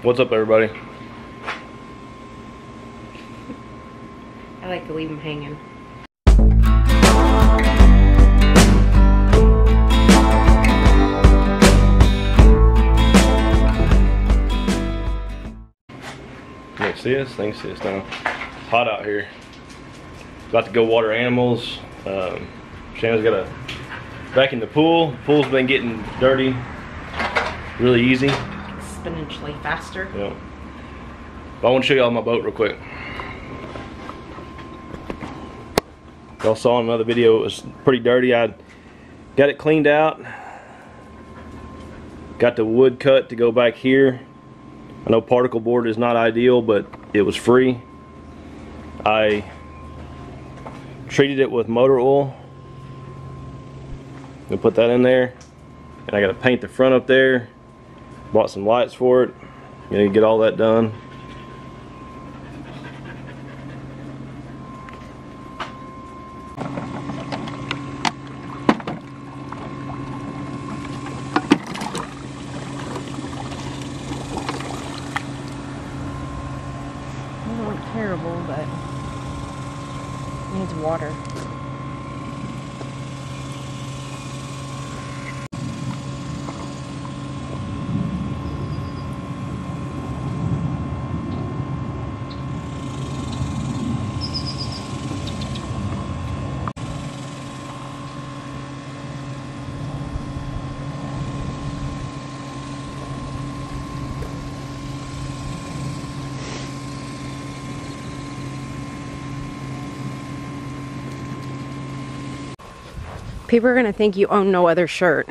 What's up, everybody? I like to leave them hanging. Can you see us? I can see us now. It's hot out here. About to go water animals. Shannon's got to vacuum the pool. The pool's been getting dirty really easy. Exponentially faster. Yeah. But I want to show y'all my boat real quick. Y'all saw in another video it was pretty dirty. I got it cleaned out. Got the wood cut to go back here. I know particle board is not ideal, but it was free. I treated it with motor oil. Gonna put that in there. And I gotta paint the front up there. Bought some lights for it. Gonna get all that done. Not terrible, but it needs water. People are gonna think you own no other shirt.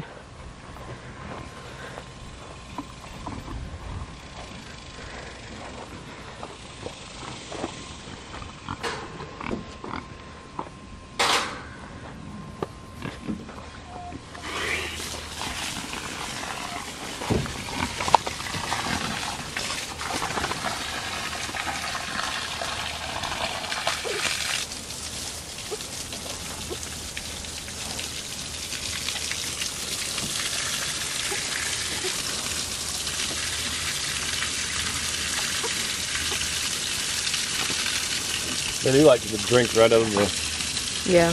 They do like to drink right out of the... Yeah.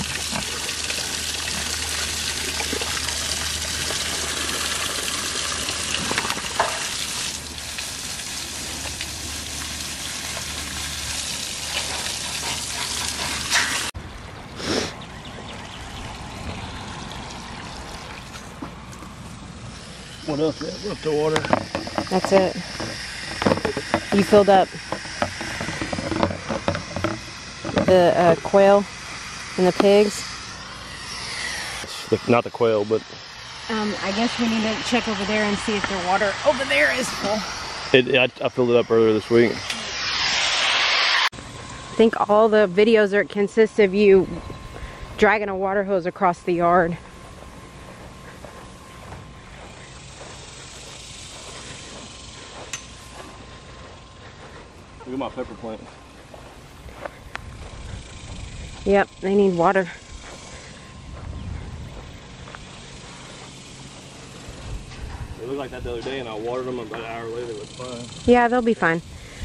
What else? What's the water? That's it. You filled up the quail and the pigs. Not the quail, but... I guess we need to check over there and see if their water over there is full. I filled it up earlier this week. I think all the videos are consist of you dragging a water hose across the yard. Look at my pepper plant. Yep, they need water. They looked like that the other day and I watered them, about an hour later it was fine. Yeah, they'll be fine.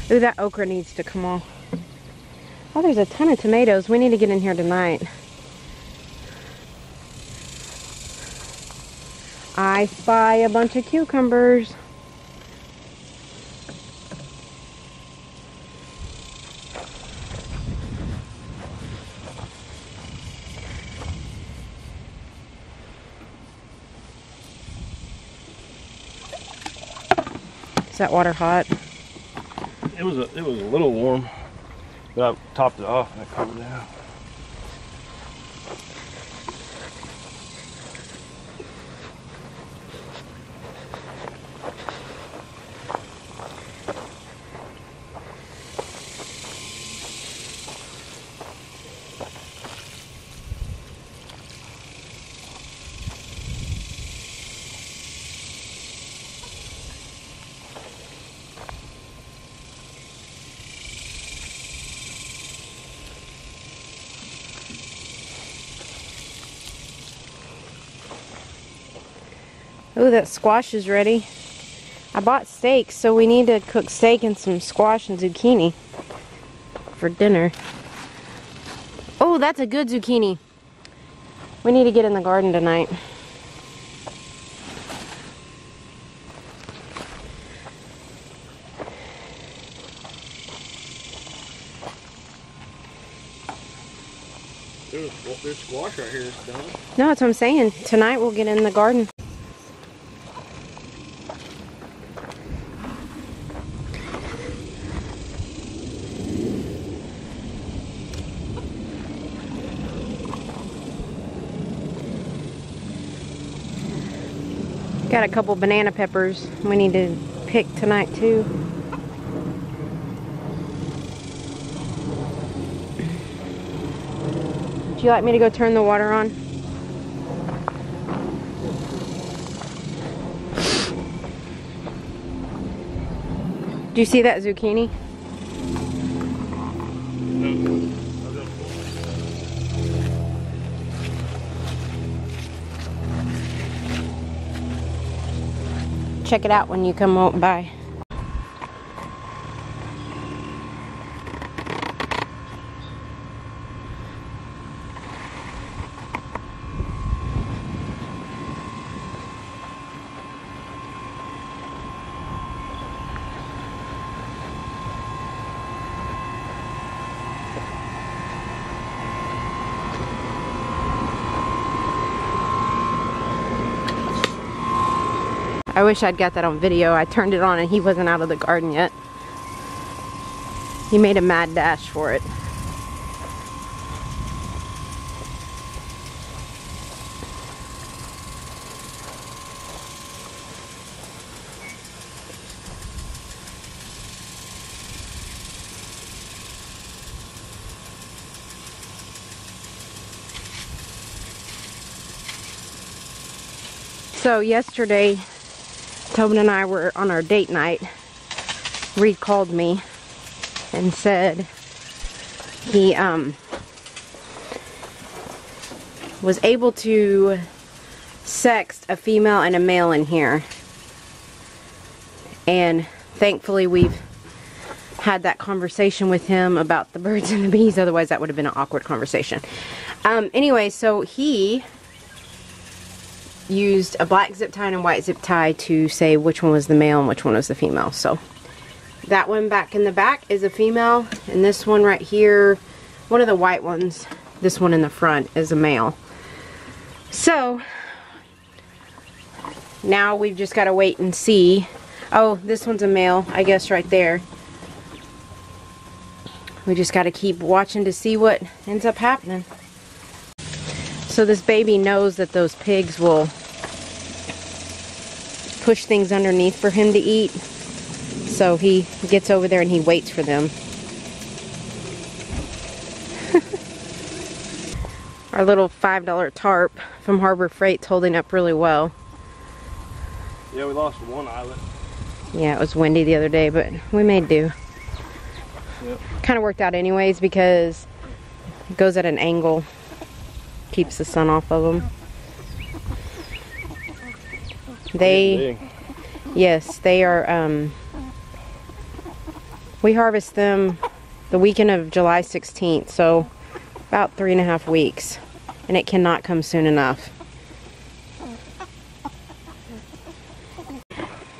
Ooh, that okra needs to come off. Oh, there's a ton of tomatoes. We need to get in here tonight. I spy a bunch of cucumbers. Is that water hot? It was a little warm, but I topped it off and I covered it out. Oh, that squash is ready. I bought steak, so we need to cook steak and some squash and zucchini for dinner. Oh, that's a good zucchini. We need to get in the garden tonight. There's squash right here, Donna. No, that's what I'm saying. Tonight we'll get in the garden. Got a couple banana peppers we need to pick tonight too. Would you like me to go turn the water on? Do you see that zucchini? Check it out when you come by. I wish I'd got that on video. I turned it on and he wasn't out of the garden yet. He made a mad dash for it. So yesterday, Tobin and I were on our date night. Reed called me and said he was able to sext a female and a male in here. And thankfully we've had that conversation with him about the birds and the bees, otherwise that would have been an awkward conversation. Anyway, so he used a black zip tie and a white zip tie to say which one was the male and which one was the female. So that one back in the back is a female, and this one right here, one of the white ones, this one in the front is a male. So now we've just got to wait and see. Oh, this one's a male, I guess, right there. We just got to keep watching to see what ends up happening. So this baby knows that those pigs will push things underneath for him to eat. So he gets over there and he waits for them. Our little $5 tarp from Harbor Freight's holding up really well. Yeah, we lost one eyelet. Yeah, it was windy the other day, but we made do. Yep. Kind of worked out anyways because it goes at an angle. Keeps the sun off of them. Yes, they are, we harvest them the weekend of July 16th, so about 3.5 weeks, and it cannot come soon enough.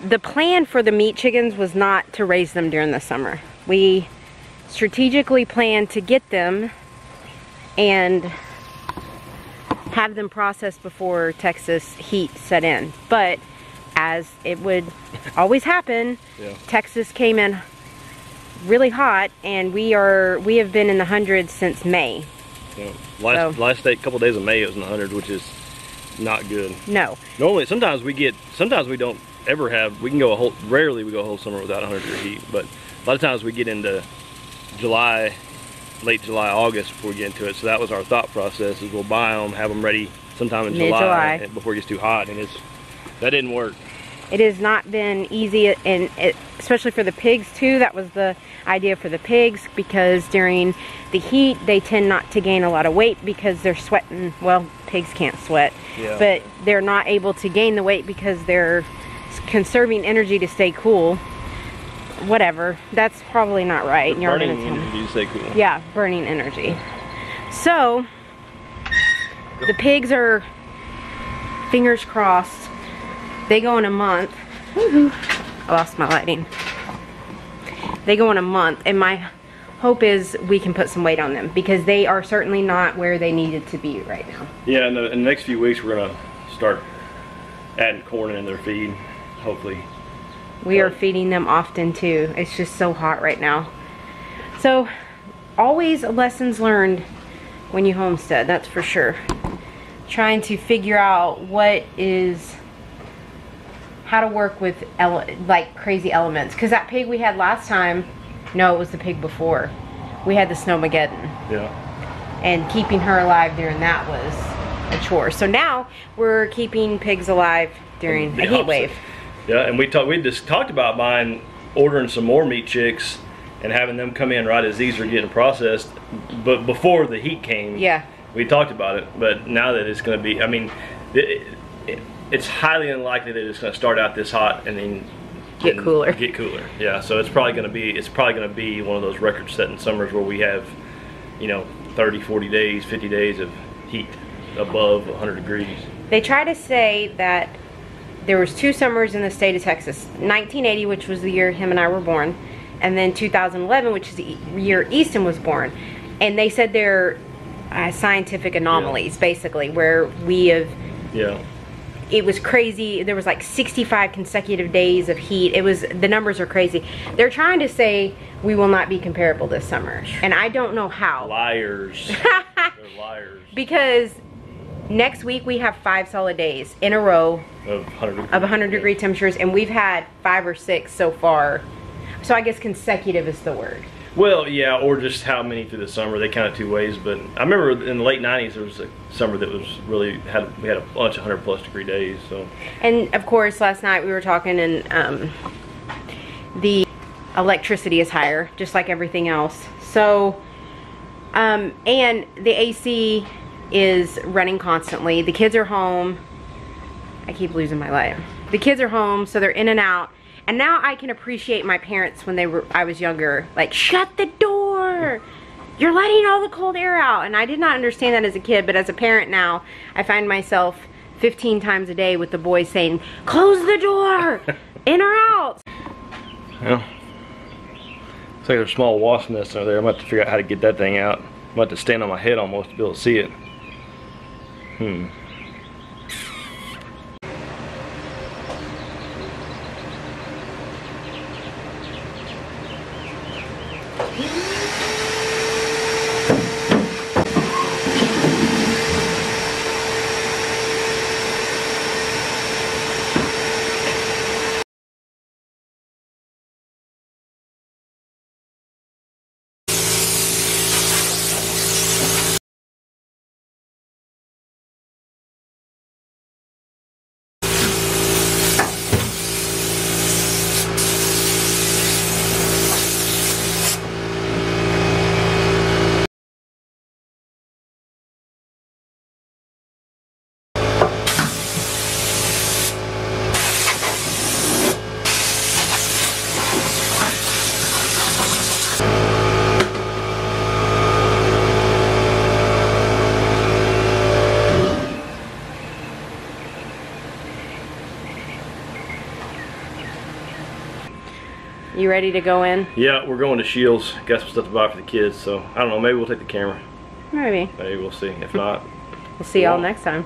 The plan for the meat chickens was not to raise them during the summer. We strategically planned to get them and have them processed before Texas heat set in. But as it would always happen, yeah, Texas came in really hot, and we have been in the hundreds since May. Yeah. Last couple days of May it was in the hundreds, which is not good. No. Normally, sometimes we don't ever have. We can go rarely we go a whole summer without 100-degree heat, but a lot of times we get into July, late July, August before we get into it. So that was our thought process: is we'll buy them, have them ready sometime in July before it gets too hot, and that didn't work. It has not been easy, and especially for the pigs too. That was the idea for the pigs, because during the heat they tend not to gain a lot of weight because they're sweating. Well, pigs can't sweat, yeah, but they're not able to gain the weight because they're conserving energy to stay cool. Whatever. That's probably not right. You're burning gonna tell me. energy to stay cool. Yeah, burning energy. So, the pigs are, fingers crossed, they go in a month. Woohoo. I lost my lighting. They go in a month, and my hope is we can put some weight on them, because they are certainly not where they needed to be right now. Yeah, in the next few weeks we're gonna start adding corn in their feed, hopefully. We are feeding them often too. It's just so hot right now. So, always lessons learned when you homestead, that's for sure. Trying to figure out how to work with like crazy elements. Because that pig we had last time, no, it was the pig before. We had the Snowmageddon. Yeah. And keeping her alive during that was a chore. So now we're keeping pigs alive during a heat wave. Yeah, and we just talked about ordering some more meat chicks and having them come in right as these are getting processed, but before the heat came. Yeah. We talked about it, but now that it's going to be, I mean, it's highly unlikely that it's going to start out this hot and then get cooler. Get cooler. Yeah, so it's probably going to be one of those record-setting summers where we have, you know, 30, 40 days, 50 days of heat above 100 degrees. They try to say that there was 2 summers in the state of Texas. 1980, which was the year him and I were born, and then 2011, which is the year Easton was born. And they said they're scientific anomalies, basically, where we have... Yeah. It was crazy. There was like 65 consecutive days of heat. The numbers are crazy. They're trying to say we will not be comparable this summer. And I don't know how. Liars. They're liars. Because next week we have 5 solid days in a row of 100 degree temperatures, and we've had 5 or 6 so far. So I guess consecutive is the word. Well, yeah, or just how many through the summer. They count it 2 ways. But I remember in the late 90s there was a summer that was really we had a bunch of 100+ degree days. So. And of course, last night we were talking, and the electricity is higher, just like everything else. So, and the AC is running constantly. The kids are home. I keep losing my light. The kids are home, so they're in and out. And now I can appreciate my parents when I was younger. Like, shut the door! You're letting all the cold air out. And I did not understand that as a kid, but as a parent now, I find myself 15 times a day with the boys saying, close the door! In or out? Well, looks like there's a small wasp nest over there. I'm going to have to figure out how to get that thing out. I'm going to have to stand on my head almost to be able to see it. You ready to go in? Yeah, we're going to Shields. Got some stuff to buy for the kids, so I don't know, maybe we'll take the camera. Maybe. Maybe we'll see. If not, we'll see y'all next time.